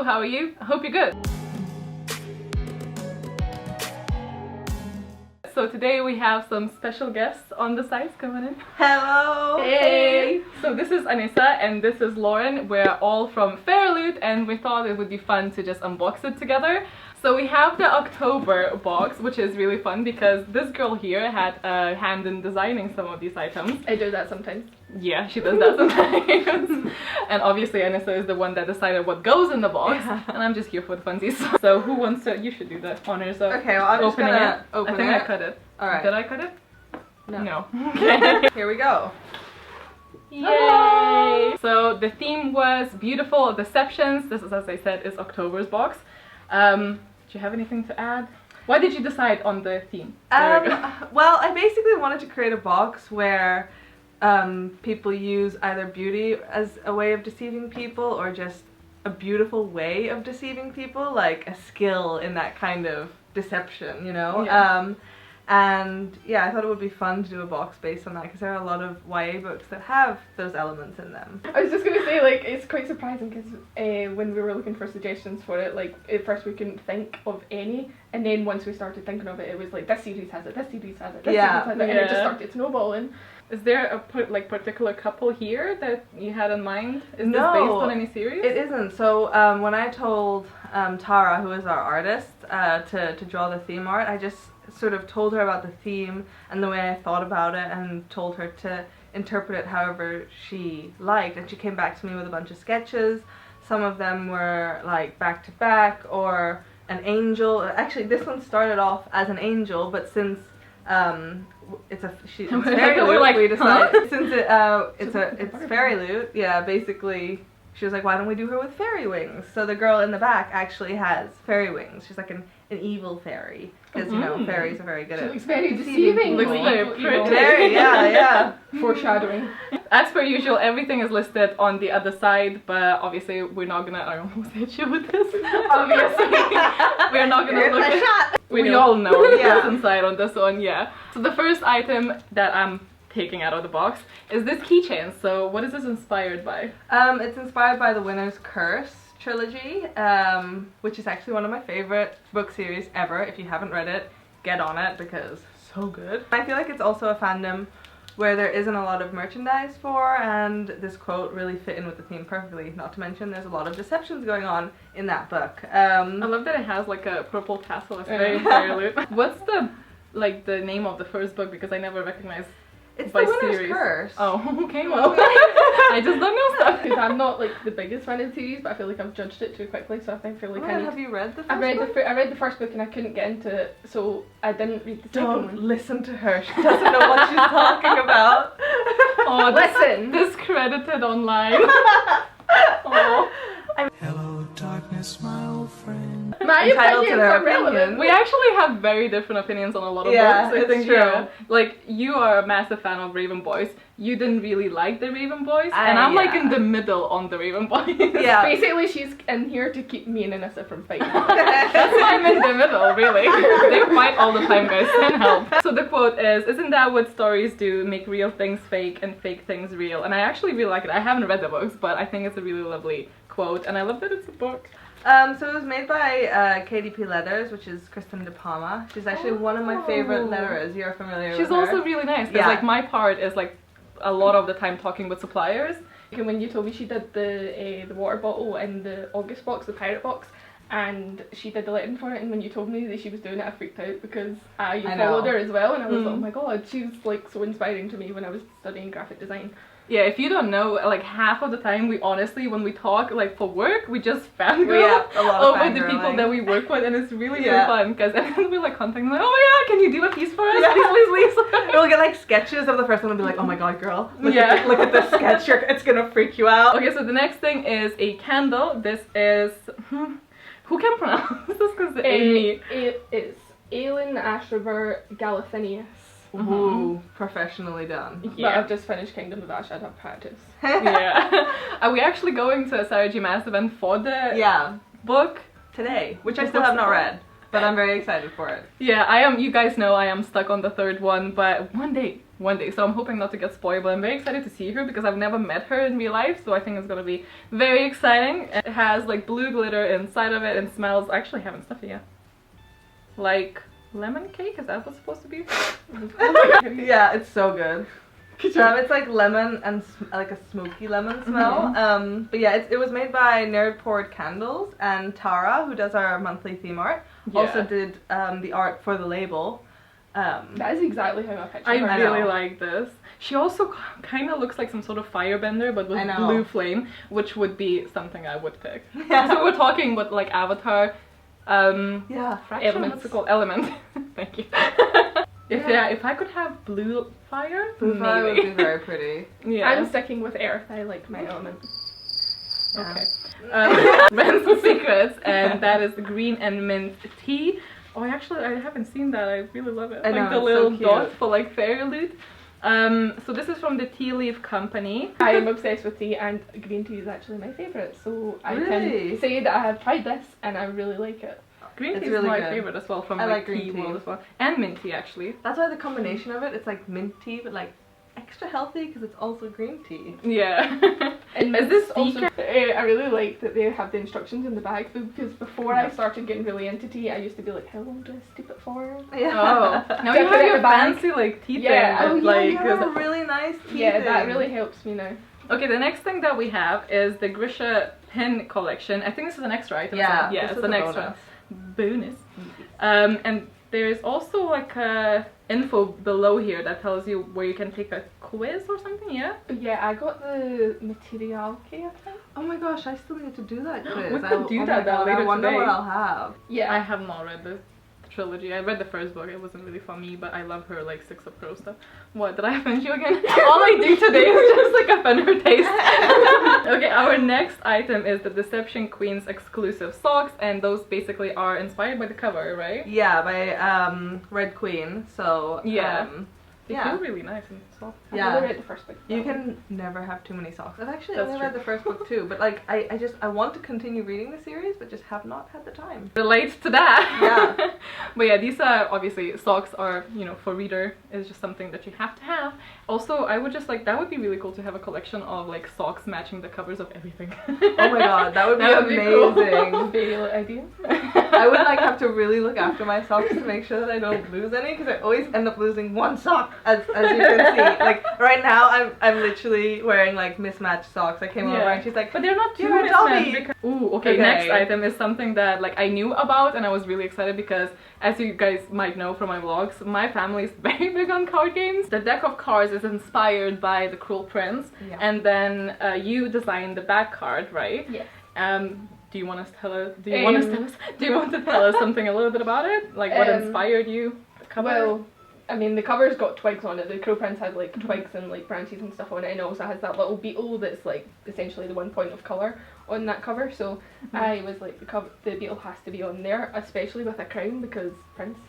Hello, how are you? I hope you're good. So today we have some special guests on the site. Come on in. Hello! Hey! So this is Anissa and this is Lauren. We're all from FAIRYLOOT and we thought it would be fun to just unbox it together. So we have the October box, which is really fun because this girl here had a hand in designing some of these items. I do that sometimes. Yeah, she does that sometimes. And obviously Anissa is the one that decided what goes in the box, and I'm just here for the funsies. So who wants to? You should do the honors of okay, well, I'm opening just gonna it. open I think it. I cut it. Alright. Did I cut it? No. Okay. Here we go. Yay! So the theme was beautiful deceptions. This is, as I said, is October's box. Do you have anything to add? Why did you decide on the theme? Well, I basically wanted to create a box where people use either beauty as a way of deceiving people or just a beautiful way of deceiving people, like a skill in that kind of deception, you know? Yeah. And yeah, I thought it would be fun to do a box based on that because there are a lot of YA books that have those elements in them. I was just gonna say, like, it's quite surprising because when we were looking for suggestions for it, like, at first we couldn't think of any, and then once we started thinking of it, it was like, this series has it, this series has it, this series has it, and it just started snowballing. Is there a particular couple here that you had in mind? Is No, this based on any series? It isn't. So when I told Tara, who is our artist, to draw the theme art, I just sort of told her about the theme and the way I thought about it and told her to interpret it however she liked, and she came back to me with a bunch of sketches. Some of them were like back to back or an angel. Actually, this one started off as an angel, but since it's FAIRYLOOT, we decided since it's FAIRYLOOT, yeah, basically she was like, why don't we do her with fairy wings? So the girl in the back actually has fairy wings. She's like an evil fairy, because you know fairies are very good She at looks very deceiving. Looks very pretty. Very, yeah. Foreshadowing. As per usual, everything is listed on the other side, but obviously we're not gonna. I almost hit you with this. Obviously, we're not gonna look at. We all know what's inside on this one, yeah. So the first item that I'm taking out of the box is this keychain. So what is this inspired by? It's inspired by the Winner's Curse trilogy, which is actually one of my favorite book series ever. If you haven't read it, get on it because so good. I feel like it's also a fandom where there isn't a lot of merchandise for, and this quote really fit in with the theme perfectly. Not to mention there's a lot of deceptions going on in that book. I love that it has like a purple tassel. It's very FAIRYLOOT. What's the name of the first book, because I never recognized. It's the Winner's Curse. Oh, okay, well, I just don't know stuff. Because I'm not like the biggest fan of the series, but I feel like I've judged it too quickly, so I think Have you read the first I read book? I read the first book and I couldn't get into it, so I didn't read the second Don't one. listen to her. She doesn't know what she's talking about. Oh, Listen! Discredited online. Oh. Hello, darkness, my old friend. My Entitled to opinions their are relevant. opinion. We actually have very different opinions on a lot of Yeah, books. I it's think, true. yeah. Like, you are a massive fan of Raven Boys. You didn't really like the Raven Boys, and I'm like in the middle on the Raven Boys. Yeah. Basically, she's in here to keep me and Anissa from fighting. That's why I'm in the middle, really. They fight all the time, guys. Can help. So the quote is, "Isn't that what stories do? Make real things fake and fake things real." And I actually really like it. I haven't read the books, but I think it's a really lovely quote, and I love that it's a book. So it was made by KDP Letters, which is Kristen De Palma. She's actually one of my favorite letterers. You're familiar with her. She's also really nice, because like my part is like a lot of the time talking with suppliers. And when you told me she did the water bottle in the August box, the pirate box, and she did the lettering for it, and when you told me that she was doing it, I freaked out because I followed her as well, and I was like, oh my god, she's like so inspiring to me when I was studying graphic design. Yeah, if you don't know, like half of the time we honestly, when we talk like for work, we just fangirl over the people that we work with, and it's really really fun because then we like contacting them like, oh my god, can you do a piece for us? Please. We'll get like sketches of the first one and be like, oh my god, girl, look at this sketch, it's gonna freak you out. Okay, so the next thing is a candle. This is who can pronounce this? Because it's Aelin Ashriver Galathinius. Ooh, professionally done. Yeah, but I've just finished Kingdom of Ash out of practice. Yeah. Are we actually going to a Sarah J. Maas event for the book? Today, which I still have not read. but I'm very excited for it. Yeah, I am. You guys know I am stuck on the third one, but one day. So I'm hoping not to get spoiled, but I'm very excited to see her because I've never met her in real life, so I think it's gonna be very exciting. It has like blue glitter inside of it and smells. I actually haven't stuffed it yet. Like lemon cake? Is that what's supposed to be? Yeah, it's so good. It's like lemon and like a smoky lemon smell. But yeah, it was made by Nerd Poured Candles, and Tara, who does our monthly theme art, also did the art for the label. That is exactly how I picture her. I really like this. She also kind of looks like some sort of firebender, but with blue flame, which would be something I would pick. So we're talking about like Avatar. Elements. Element. Thank you. If I could have blue fire, blue fire would be very pretty. Yeah. I'm sticking with earth. I like my element. Okay. Ren's Secrets, and that is the green and mint tea. Oh, I haven't seen that. I really love it. I know, like the little so dot for like FAIRYLOOT. So this is from the Tea Leaf Company. I am obsessed with tea, and green tea is actually my favourite. So I can say that I have tried this and I really like it. Green tea is my favourite as well, from like green tea world as well, and mint tea actually. That's why the combination of it's like mint tea, but like extra healthy because it's also green tea. Yeah. And is this also? I really like that they have the instructions in the bag, because before I started getting really into tea, I used to be like, how long do I steep it for? Yeah. Oh. Now you have your fancy like tea thing. Oh yeah, like, you have a really nice tea thing. That really helps me now. Okay, the next thing that we have is the Grisha pin collection. I think this is an extra item. Yeah, yeah, it's an extra bonus. And there's also like a info below here that tells you where you can take a quiz or something. Yeah. Yeah, I got the material key, I think. Oh my gosh, I still need to do that quiz. We could do that later I wonder today. what I'll have. Yeah, I have not read the trilogy. I read the first book. It wasn't really for me, but I love her like Six of Crows stuff. What, did I offend you again? All I do today is just like offend her taste. Okay, our next item is the Deception Queen's exclusive socks, and those basically are inspired by the cover, right? Yeah, by Red Queen. So yeah. They feel really nice and soft. I've only read the first book. You can never have too many socks. I've actually only read the first book too, but like I want to continue reading the series, but just have not had the time. Relates to that. Yeah. But yeah, these are obviously socks are, you know, for reader is just something that you have to have. Also, I would just like, that would be really cool to have a collection of like socks matching the covers of everything. Oh my god, that would be amazing. Cool. Favorite idea. I would like have to really look after my socks to make sure that I don't lose any, because I always end up losing one sock, as you can see. Like right now, I'm literally wearing like mismatched socks. I came over and she's like, but they're not too mismatched. Ooh, okay. Next item is something that like I knew about and I was really excited because, as you guys might know from my vlogs, my family is very big on card games. The deck of cards is inspired by The Cruel Prince, and then you designed the back card, right? Yes. Do you want to tell us? Do you want to tell us something a little bit about it? Like what inspired you? The cover? Well, I mean, the cover's got twigs on it. The Cruel Prince has like twigs and like branches and stuff on it, and it also has that little beetle that's like essentially the one point of colour on that cover. So I was like, the beetle has to be on there, especially with a crown because Prince.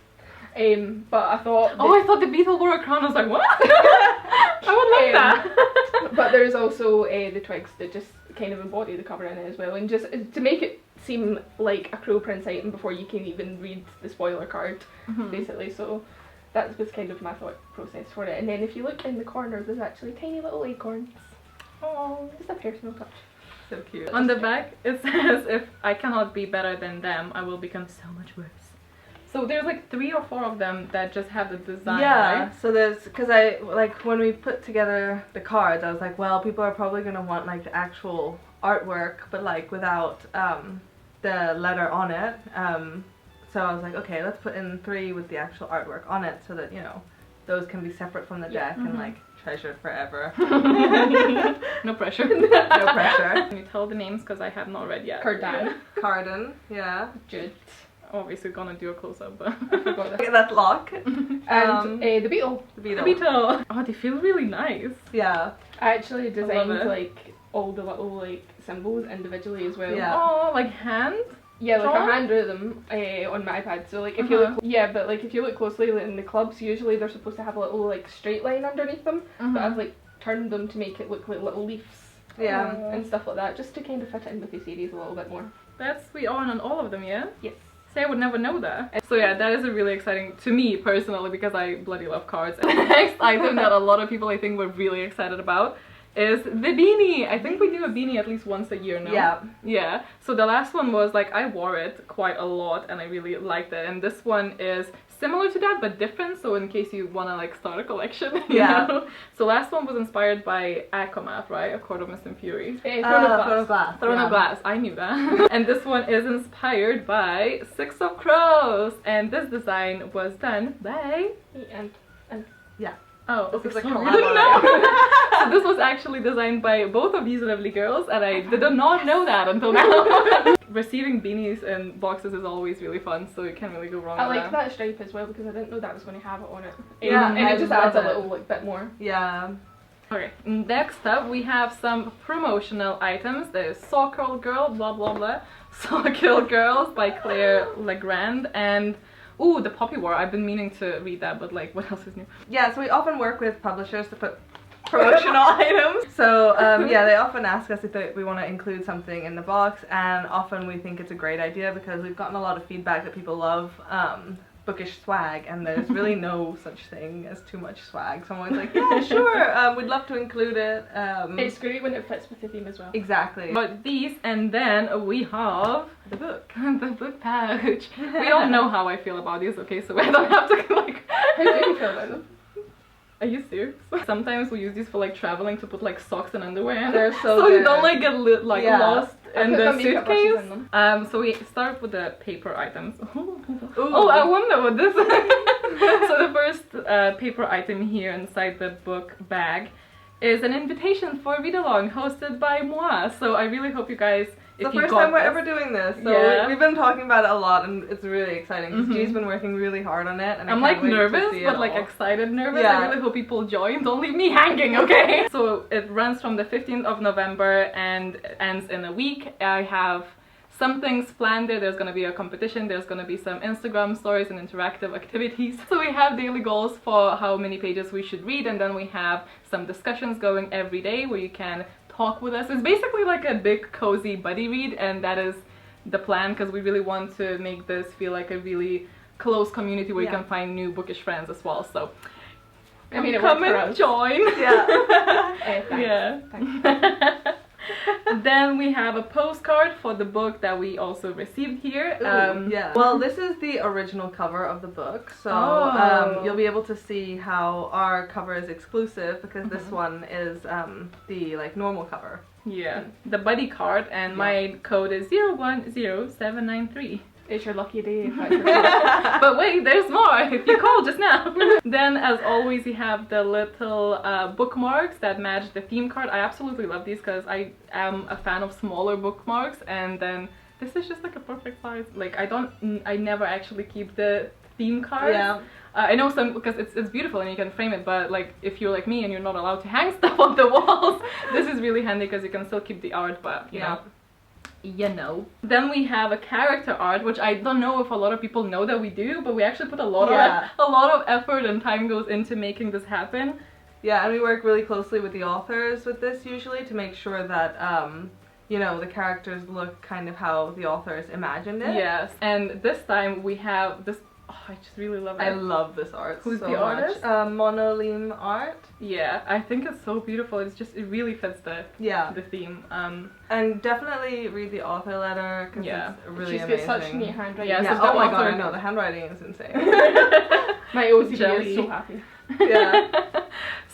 But I thought. I thought the beetle wore a crown. I was like, what? I would like that. But there's also the twigs that just kind of embody the cover in it as well, and just to make it seem like a Cruel Prince item before you can even read the spoiler card, basically. So that was kind of my thought process for it. And then if you look in the corner, there's actually tiny little acorns. Oh, just a personal touch. So cute. On the back, it says, "If I cannot be better than them, I will become so much worse." So there's like 3 or 4 of them that just have the design, right? So there's, because I, like, when we put together the cards, I was like, well, people are probably going to want, like, the actual artwork, but, like, without the letter on it. So I was like, okay, let's put in 3 with the actual artwork on it so that, you know, those can be separate from the deck and, like, treasured forever. No pressure. No pressure. Can you tell the names, because I have not read yet? Carden, yeah. Jude. Obviously gonna do a close-up, but I forgot that. Okay, that's Locke. And the beetle. The beetle. The beetle. Oh, they feel really nice. Yeah. I actually designed like all the little like symbols individually as well. Yeah. Oh, like hand? Yeah, like I hand drew them on my iPad. So like if you look, but like if you look closely in the clubs, usually they're supposed to have a little like straight line underneath them. But I've like turned them to make it look like little leaves. Yeah. And stuff like that, just to kind of fit it in with the series a little bit more. That's sweet. Oh, and on all of them, yeah? Yes. See, I would never know that. So yeah, that is a really exciting, to me personally, because I bloody love cards. And the next item that a lot of people I think were really excited about is the beanie. I think we do a beanie at least once a year now. Yeah. Yeah. So the last one was like, I wore it quite a lot and I really liked it. And this one is similar to that but different, so in case you want to like start a collection, you know? So last one was inspired by Akamath, right? A Court of Mist and Fury. Throne of Glass. Throne of Glass, I knew that. And this one is inspired by Six of Crows, and this design was done by... Yeah. Oh, this okay, is a so collab we didn't know. already. So this was actually designed by both of these lovely girls, and I did not know that until now. Receiving beanies and boxes is always really fun, so you can't really go wrong I with like that stripe as well because I didn't know that was going to have it on it. Yeah, and I it just love adds a it. little like bit more. Yeah. Okay, next up we have some promotional items. There's Soccer Girl, blah blah blah. Soccer Girls by Claire Legrand, and ooh, the Poppy War. I've been meaning to read that, but like, what else is new? Yeah, so we often work with publishers to put promotional items. So yeah, they often ask us if we want to include something in the box, and often we think it's a great idea because we've gotten a lot of feedback that people love bookish swag, and there's really no such thing as too much swag. So I'm always like, yeah, sure, we'd love to include it. It's great when it fits with the theme as well. Exactly. But these, and then we have the book. The book pouch. We all know how I feel about these, okay, so I don't have to like... How do you feel about them? Are you serious? Sometimes we use these for like traveling to put like socks and underwear. They're so so you good. don't like get lost I in put the my makeup brushes suitcase. in them. So we start with the paper items. Oh, I wonder what this is. So the first paper item here inside the book bag is an invitation for a read-along hosted by moi. So I really hope you guys, the first time we're ever doing this, so Yeah. we've been talking about it a lot, and it's really exciting because G's been working really hard on it, and I'm I like can't wait to nervous, see but it like all. excited nervous. Yeah. I really hope people join. Don't leave me hanging, okay? So it runs from the 15th of November and ends in a week. I have some things planned there. There's gonna be a competition, there's gonna be some Instagram stories and interactive activities. So we have daily goals for how many pages we should read, and then we have some discussions going every day where you can talk with us. It's basically like a big cozy buddy read, and that is the plan because we really want to make this feel like a really close community where you can find new bookish friends as well. So I mean, it come worked for and us. join. Yeah. Thanks. Yeah. Thanks. Then we have a postcard for the book that we also received here. Yeah. Well, this is the original cover of the book, so you'll be able to see how our cover is exclusive because this one is the like normal cover. Yeah, the buddy card, and my code is 010793. It's your lucky day. But wait, there's more if you call just now. Then, as always, you have the little bookmarks that match the theme card. I absolutely love these because I am a fan of smaller bookmarks, and then this is just like a perfect size. Like I never actually keep the theme cards. Yeah. I know some because it's beautiful and you can frame it, but like if you're like me and you're not allowed to hang stuff on the walls, this is really handy because you can still keep the art, but you know. Then we have a character art, which I don't know if a lot of people know that we do, but we actually put a lot of effort and time goes into making this happen. Yeah, and we work really closely with the authors with this usually to make sure that you know, the characters look kind of how the authors imagined it. Yes, and this time we have this. Oh, I just really love it. I love this art. Who's so the artist? Much. Monolim Art. Yeah, I think it's so beautiful. It's just, it really fits the theme. And definitely read the author letter because it's really She's amazing. got such neat handwriting. Yeah, so oh my author- god, I know, the handwriting is insane. My OCD Jelly. is so happy. Yeah.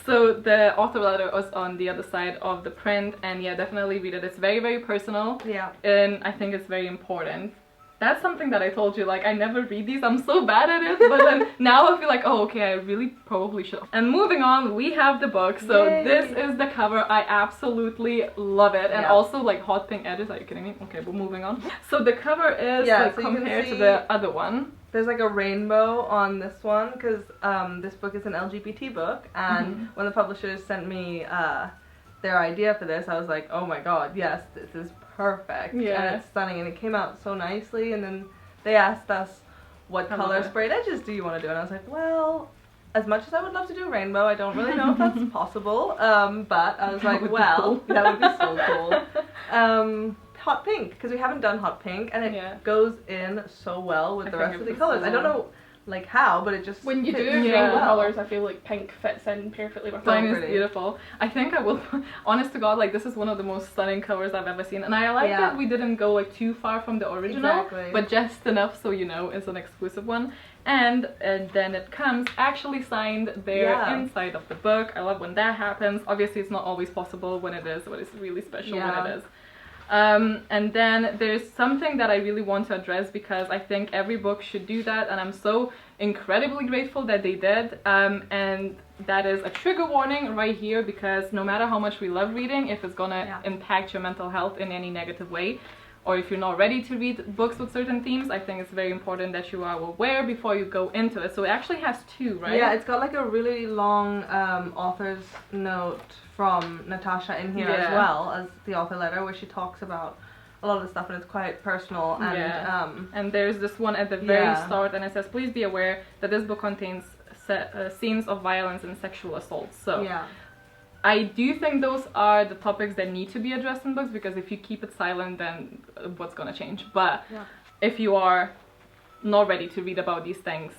So the author letter was on the other side of the print, and yeah, definitely read it. It's very, very personal. Yeah. And I think it's very important. That's something that I told you, like I never read these, I'm so bad at it, but then now I feel like, oh okay, I really probably should. And moving on, we have the book. So Yay. This is the cover. I absolutely love it, and also like hot pink edges. Are you kidding me? Okay, but moving on. So the cover is like, so you can compared to see the other one. There's like a rainbow on this one because this book is an LGBT book, and when the publishers sent me their idea for this, I was like, oh my god, yes, this is perfect. Yeah. And it's stunning, and it came out so nicely. And then they asked us, what color sprayed edges do you want to do? And I was like, well, as much as I would love to do rainbow, I don't really know if that's possible. But I was like, well, that would be so cool. hot pink because we haven't done hot pink, and it goes in so well with the rest of the colors. I don't know like how, but it just when you do rainbow colors, I feel like pink fits in perfectly with mine. Is beautiful. I think I will. Honest to God, like this is one of the most stunning covers I've ever seen, and I like that we didn't go like too far from the original, but just enough so you know it's an exclusive one. And then it comes actually signed there inside of the book. I love when that happens. Obviously, it's not always possible when it is, but it's really special when it is. And then there's something that I really want to address because I think every book should do that, and I'm so incredibly grateful that they did. And that is a trigger warning right here, because no matter how much we love reading, if it's gonna impact your mental health in any negative way, or if you're not ready to read books with certain themes, I think it's very important that you are aware before you go into it. So it actually has 2, right? Yeah, it's got like a really long author's note from Natasha in here as well as the author letter, where she talks about a lot of the stuff, and it's quite personal. And there's this one at the very start, and it says, please be aware that this book contains scenes of violence and sexual assault. So I do think those are the topics that need to be addressed in books, because if you keep it silent, then what's gonna change? But if you are not ready to read about these things,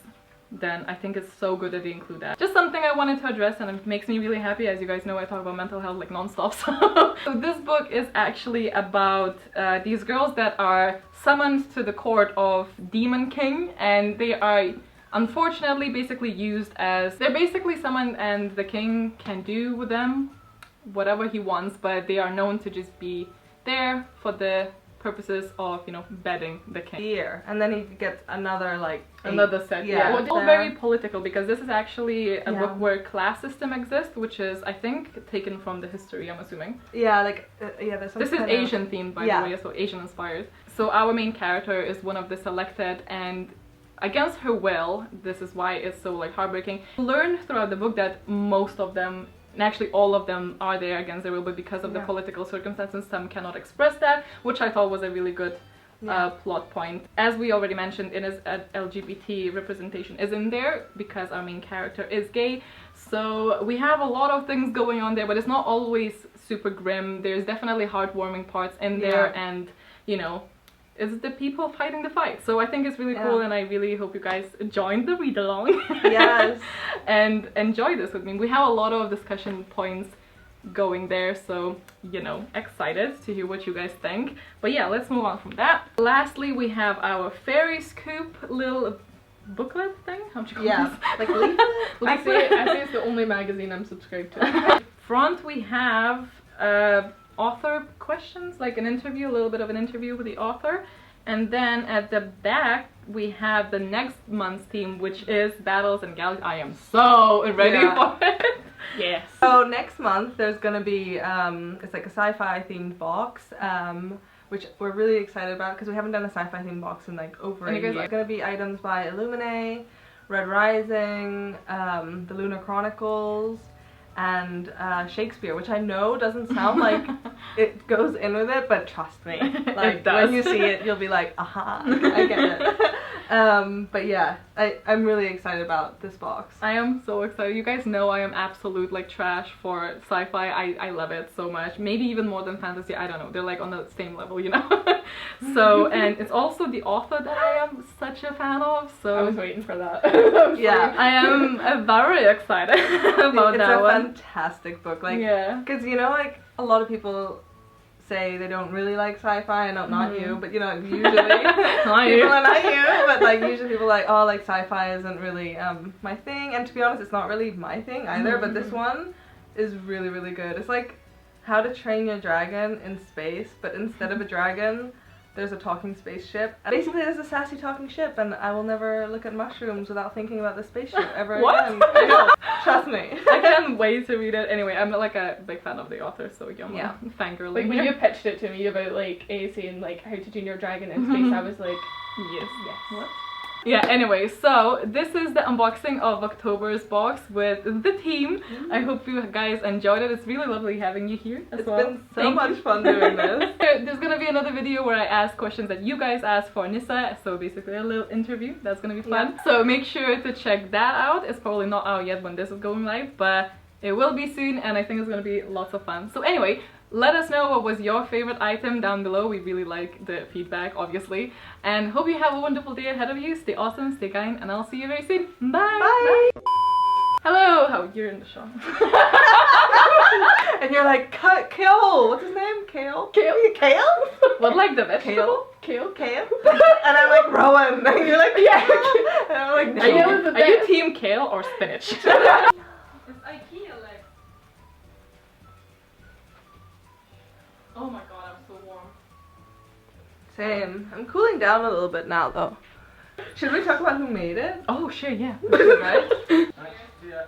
then I think it's so good that they include that. Just something I wanted to address, and it makes me really happy. As you guys know, I talk about mental health like non-stop. So this book is actually about these girls that are summoned to the court of Demon King, and they are unfortunately basically used as, they're basically someone, and the king can do with them whatever he wants, but they are known to just be there for the purposes of, you know, bedding the king. Here, and then he gets another like another set. Well, it's all very political, because this is actually a book where class system exists, which is, I think, taken from the history, I'm assuming. There's some. This is Asian themed, by the way, so Asian inspired. So our main character is one of the selected, and against her will, this is why it's so like heartbreaking. Learn throughout the book that most of them, and actually all of them, are there against their will, but because of the political circumstances, some cannot express that, which I thought was a really good plot point. As we already mentioned, it is LGBT representation is in there because our main character is gay, so we have a lot of things going on there, but it's not always super grim. There's definitely heartwarming parts in there, and you know, it's the people fighting the fight. So I think it's really cool, and I really hope you guys join the read along. And enjoy this with me. We have a lot of discussion points going there, so you know, excited to hear what you guys think. But yeah, let's move on from that. Lastly, we have our Fairy Scoop little booklet thing. How'd you call this? Like leaflet? I say it's the only magazine I'm subscribed to. Front we have author questions, like an interview, a little bit of an interview with the author, and then at the back we have the next month's theme, which is Battles and Galaxies. I am so ready for it. Yes. So next month there's gonna be it's like a sci-fi themed box, which we're really excited about because we haven't done a sci-fi themed box in like over a year. It's gonna be items by Illuminae, Red Rising, the Lunar Chronicles, and Shakespeare, which I know doesn't sound like it goes in with it, but trust me, like when you see it, you'll be like, aha, I get it. But yeah, I'm really excited about this box. I am so excited. You guys know I am absolute like trash for sci-fi. I love it so much. Maybe even more than fantasy. I don't know. They're like on the same level, you know. So, and it's also the author that I am such a fan of. So I was waiting for that. I am very excited about that one. It's a fantastic book. Like, because you know, like a lot of people say they don't really like sci-fi, and not you, but you know, usually people are not you, but like usually people are like, oh, like sci-fi isn't really my thing, and to be honest, it's not really my thing either, but this one is really, really good. It's like How to Train Your Dragon in space, but instead of a dragon, there's a talking spaceship. And basically there's a sassy talking ship, and I will never look at mushrooms without thinking about the spaceship ever again. I know. Trust me. I can't wait to read it. Anyway, I'm like a big fan of the author, so I'm fangirling. Like when you pitched it to me about like saying like How to Train Your Dragon in space, I was like, yes. What? Yeah, anyway, so this is the unboxing of October's box with the team. I hope you guys enjoyed it. It's really lovely having you here as well. It's been so much fun doing this. There's gonna be another video where I ask questions that you guys asked for Nissa, so basically a little interview. That's gonna be fun. So make sure to check that out. It's probably not out yet when this is going live, but it will be soon, and I think it's gonna be lots of fun. So anyway, Let us know what was your favorite item down below. We really like the feedback, obviously. And hope you have a wonderful day ahead of you. Stay awesome, stay kind, and I'll see you very soon. Bye! Bye! Hello! Oh, you're in the shop. And you're like, Kale! What's his name? Kale? Kale? Kale? What, like the vegetable? Kale? Kale? And I'm like, Rowan. And you're like, yeah. And I'm like, no. Are you team kale or spinach? It's IKEA, like. Oh my god, I'm so warm. Same. I'm cooling down a little bit now, though. Should we talk about who made it? Oh, sure, yeah. Right? Yeah.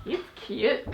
It's cute.